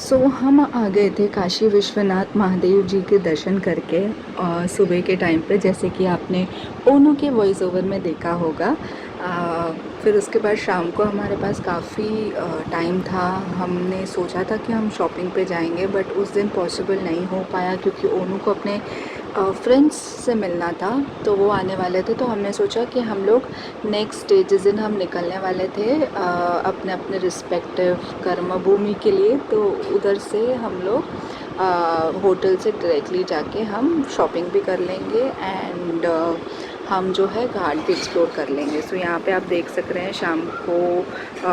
हम आ गए थे काशी विश्वनाथ महादेव जी के दर्शन करके सुबह के टाइम पे, जैसे कि आपने ओनू के वॉइस ओवर में देखा होगा। फिर उसके बाद शाम को हमारे पास काफ़ी टाइम था। हमने सोचा था कि हम शॉपिंग पे जाएंगे, बट उस दिन पॉसिबल नहीं हो पाया क्योंकि ओनू को अपने फ्रेंड्स से मिलना था, तो वो आने वाले थे। तो हमने सोचा कि हम लोग नेक्स्ट डे जिस दिन हम निकलने वाले थे अपने अपने रिस्पेक्टिव कर्म भूमि के लिए, तो उधर से हम लोग होटल से डायरेक्टली जाके हम शॉपिंग भी कर लेंगे एंड हम जो है घाट भी एक्सप्लोर कर लेंगे। सो यहाँ पे आप देख सक रहे हैं शाम को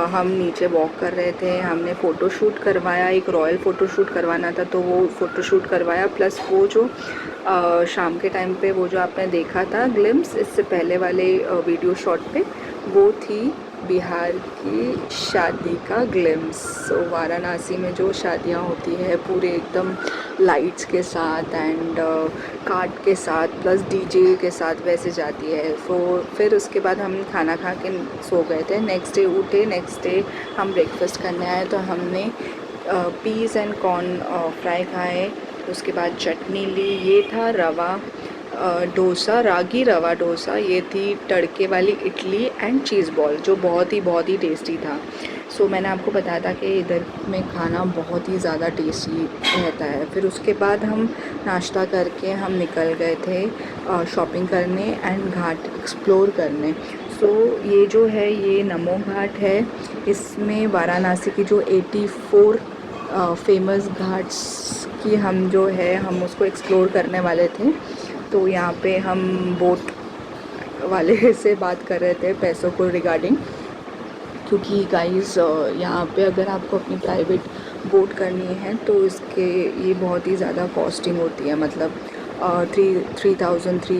हम नीचे वॉक कर रहे थे। हमने फ़ोटोशूट करवाया, एक रॉयल फ़ोटोशूट करवाना था तो वो फ़ोटोशूट करवाया। प्लस वो जो शाम के टाइम पे वो जो आपने देखा था ग्लिम्स इससे पहले वाले वीडियो शॉट पे, वो थी बिहार की शादी का ग्लिम्स। सो वाराणसी में जो शादियाँ होती है पूरे एकदम लाइट्स के साथ एंड कार्ड के साथ प्लस डीजे के साथ वैसे जाती है। सो फिर उसके बाद हम खाना खा के सो गए थे। नेक्स्ट डे उठे, नेक्स्ट डे हम ब्रेकफास्ट करने आए तो हमने पीस एंड कॉर्न फ्राई खाए। उसके बाद चटनी ली, ये था रवा डोसा, रागी रवा डोसा। ये थी तड़के वाली इडली एंड चीज़ बॉल जो बहुत ही टेस्टी था। सो मैंने आपको बताया था कि इधर में खाना बहुत ही ज़्यादा टेस्टी रहता है। फिर उसके बाद हम नाश्ता करके हम निकल गए थे शॉपिंग करने एंड घाट एक्सप्लोर करने। सो ये जो है ये नमो घाट है। इसमें वाराणसी की जो 84 फेमस घाट्स की हम जो है हम उसको एक्सप्लोर करने वाले थे। तो यहाँ पे हम बोट वाले से बात कर रहे थे पैसों को रिगार्डिंग, क्योंकि गाइस यहाँ पे अगर आपको अपनी प्राइवेट बोट करनी है तो इसके ये बहुत ही ज़्यादा कॉस्टिंग होती है। मतलब 3,500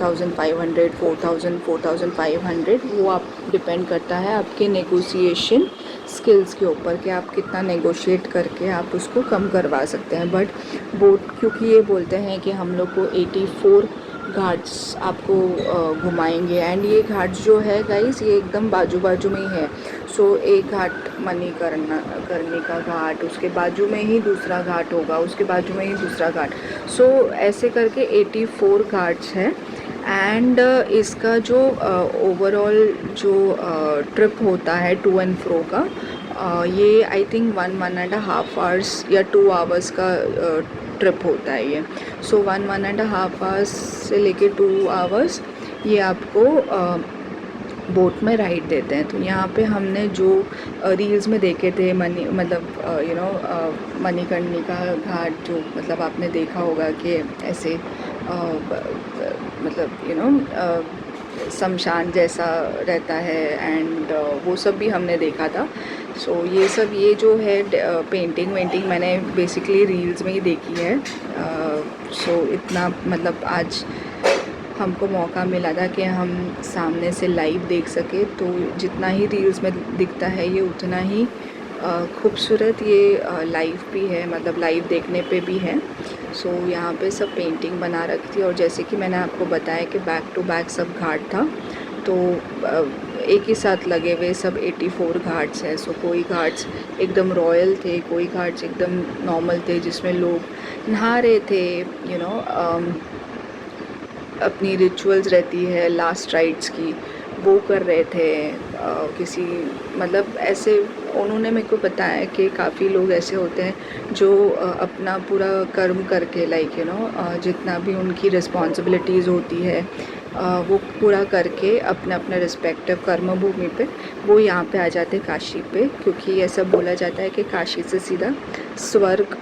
4,500 वो आप डिपेंड करता है आपके नेगोशिएशन स्किल्स के ऊपर कि आप कितना नेगोशिएट करके आप उसको कम करवा सकते हैं। बट बोट क्योंकि ये बोलते हैं कि हम लोग को 84 घाट्स आपको घुमाएंगे एंड ये घाट जो है गाइस ये एकदम बाजू बाजू में ही है। सो एक घाट करने का घाट, उसके बाजू में ही दूसरा घाट होगा, उसके बाजू में ही दूसरा घाट। सो ऐसे करके 84 घाट्स है एंड इसका जो ओवरऑल जो ट्रिप होता है टू एंड फ्रो का ये आई थिंक 1.5 आवर्स या 2 आवर्स का ट्रिप होता है ये। सो 1.5 आवर्स से लेके 2 आवर्स ये आपको बोट में राइड देते हैं। तो यहाँ पे हमने जो रील्स में देखे थे मणिकर्णिका घाट, जो मतलब आपने देखा होगा कि ऐसे शमशान जैसा रहता है एंड वो सब भी हमने देखा था। सो ये सब ये जो है पेंटिंग वेंटिंग मैंने बेसिकली रील्स में ही देखी है। सो इतना मतलब आज हमको मौका मिला था कि हम सामने से लाइव देख सके, तो जितना ही रील्स में दिखता है ये उतना ही खूबसूरत ये लाइव भी है, मतलब लाइव देखने पे भी है। सो यहाँ पे सब पेंटिंग बना रखी थी और जैसे कि मैंने आपको बताया कि बैक टू बैक सब घाट था, तो एक ही साथ लगे हुए सब 84 घाट्स है। सो कोई घाट्स एकदम रॉयल थे, कोई घाट्स एकदम नॉर्मल थे जिसमें लोग नहा रहे थे, अपनी रिचुअल्स रहती है लास्ट राइट्स की वो कर रहे थे। किसी मतलब ऐसे उन्होंने मेरे को बताया कि काफ़ी लोग ऐसे होते हैं जो अपना पूरा कर्म करके जितना भी उनकी रिस्पॉन्सिबिलिटीज़ होती है वो पूरा करके अपने अपने रिस्पेक्टिव कर्म भूमि पे वो यहाँ पे आ जाते काशी पे, क्योंकि ऐसा बोला जाता है कि काशी से सीधा स्वर्ग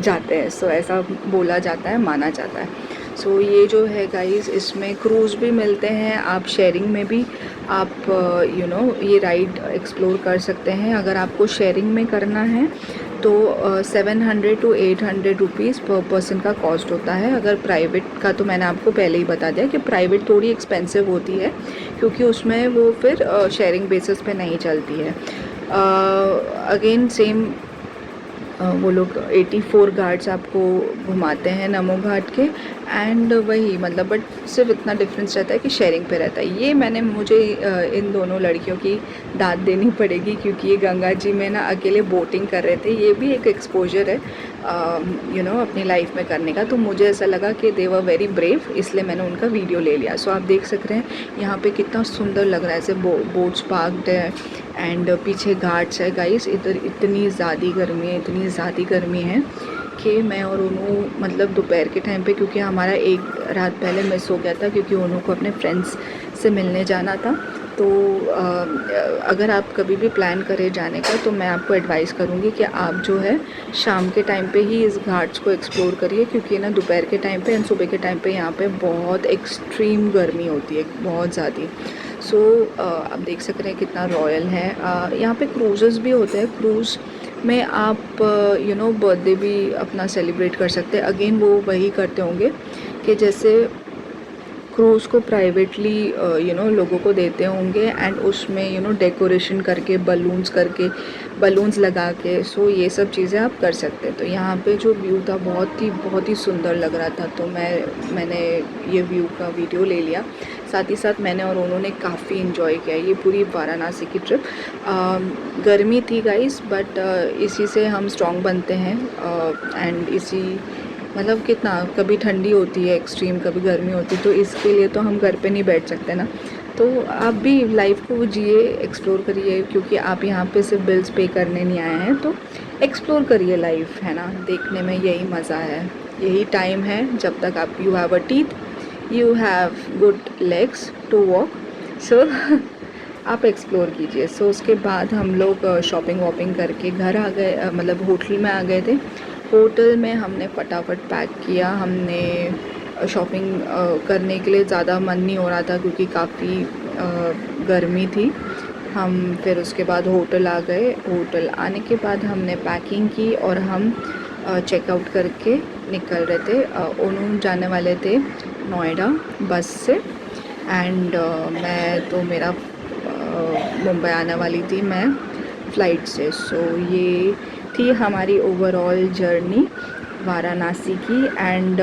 जाते हैं। सो ऐसा बोला जाता है, माना जाता है। सो ये जो है गाइस इसमें क्रूज़ भी मिलते हैं, आप शेयरिंग में भी आप ये राइड एक्सप्लोर कर सकते हैं। अगर आपको शेयरिंग में करना है तो 700 to 800 रुपीज़ पर पर्सन का कॉस्ट होता है। अगर प्राइवेट का तो मैंने आपको पहले ही बता दिया कि प्राइवेट थोड़ी एक्सपेंसिव होती है क्योंकि उसमें वो फिर शेयरिंग बेसिस पे नहीं चलती है। अगेन सेम वो लोग 84 घाट्स आपको घुमाते हैं नमो घाट के। एंड वही मतलब बट सिर्फ इतना डिफरेंस रहता है कि शेयरिंग पे रहता है। ये मुझे इन दोनों लड़कियों की दाद देनी पड़ेगी, क्योंकि ये गंगा जी में ना अकेले बोटिंग कर रहे थे। ये भी एक एक्सपोजर है अपनी लाइफ में करने का। तो मुझे ऐसा लगा कि दे वर वेरी ब्रेव, इसलिए मैंने उनका वीडियो ले लिया। सो आप देख सक रहे हैं यहाँ पे कितना सुंदर लग रहा है, ऐसे बोट्स पार्क्ड है एंड पीछे घाट्स है। गाइस इधर इतनी ज़्यादा गर्मी है कि मैं और ओनू मतलब दोपहर के टाइम पे, क्योंकि हमारा एक रात पहले मिस हो गया था, क्योंकि ओनू को अपने फ्रेंड्स से मिलने जाना था। तो अगर आप कभी भी प्लान करें जाने का, तो मैं आपको एडवाइस करूँगी कि आप जो है शाम के टाइम पे ही इस घाट्स को एक्सप्लोर करिए, क्योंकि ना दोपहर के टाइम पे एंड सुबह के टाइम पे यहाँ पे बहुत एक्सट्रीम गर्मी होती है, बहुत ज़्यादा। सो आप देख सक रहे हैं कितना रॉयल है। यहाँ पे क्रूज़ेस भी होते हैं। क्रूज़ में आप बर्थडे भी अपना सेलिब्रेट कर सकते हैं। अगेन वो वही करते होंगे कि जैसे क्रूज़ को प्राइवेटली लोगों को देते होंगे एंड उसमें डेकोरेशन करके बलून्स लगा के, सो ये सब चीज़ें आप कर सकते हैं। तो यहाँ पे जो व्यू था बहुत ही सुंदर लग रहा था, तो मैंने ये व्यू का वीडियो ले लिया। साथ ही साथ मैंने और उन्होंने काफ़ी इन्जॉय किया ये पूरी वाराणसी की ट्रिप। गर्मी थी गाइस, बट इसी से हम स्ट्रॉन्ग बनते हैं एंड इसी मतलब कितना कभी ठंडी होती है एक्सट्रीम, कभी गर्मी होती है, तो इसके लिए तो हम घर पे नहीं बैठ सकते ना। तो आप भी लाइफ को जिए, एक्सप्लोर करिए, क्योंकि आप यहाँ पे सिर्फ बिल्स पे करने नहीं आए हैं। तो एक्सप्लोर करिए लाइफ, है ना। देखने में यही मज़ा है, यही टाइम है जब तक आप you have a teeth, you have good legs to walk. So आप एक्सप्लोर कीजिए। सो उसके बाद हम लोग शॉपिंग वॉपिंग करके घर आ गए, मतलब होटल में आ गए थे। होटल में हमने फटाफट पैक किया। हमने शॉपिंग करने के लिए ज़्यादा मन नहीं हो रहा था, क्योंकि काफ़ी गर्मी थी। हम फिर उसके बाद होटल आ गए। होटल आने के बाद हमने पैकिंग की और हम चेकआउट करके निकल रहे थे। ओनू जाने वाले थे नोएडा बस से एंड मैं तो मेरा मुंबई आने वाली थी मैं फ़्लाइट से। सो ये थी हमारी ओवरऑल जर्नी वाराणसी की एंड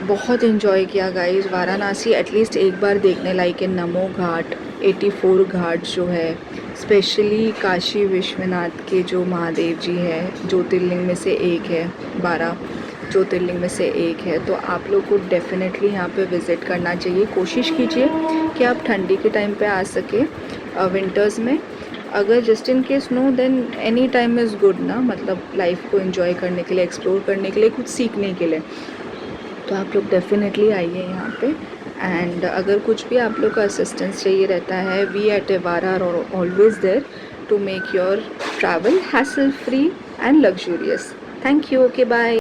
बहुत इन्जॉय किया गाइस। वाराणसी एटलीस्ट एक बार देखने लायक है। नमो घाट, 84 घाट जो है, स्पेशली काशी विश्वनाथ के जो महादेव जी हैं, ज्योतिर्लिंग में से एक है, 12 ज्योतिर्लिंग में से एक है। तो आप लोग को डेफिनेटली यहाँ पे विज़िट करना चाहिए। कोशिश कीजिए कि आप ठंडी के टाइम पे आ सके, विंटर्स में। अगर just in case no, then any time is good ना, मतलब लाइफ को एंजॉय करने के लिए, एक्सप्लोर करने के लिए, कुछ सीखने के लिए। तो आप लोग डेफिनेटली आइए यहाँ पे। एंड अगर कुछ भी आप लोग का असिस्टेंस चाहिए रहता है, we at Evara are always there to make your travel hassle free and luxurious. Thank you, okay bye.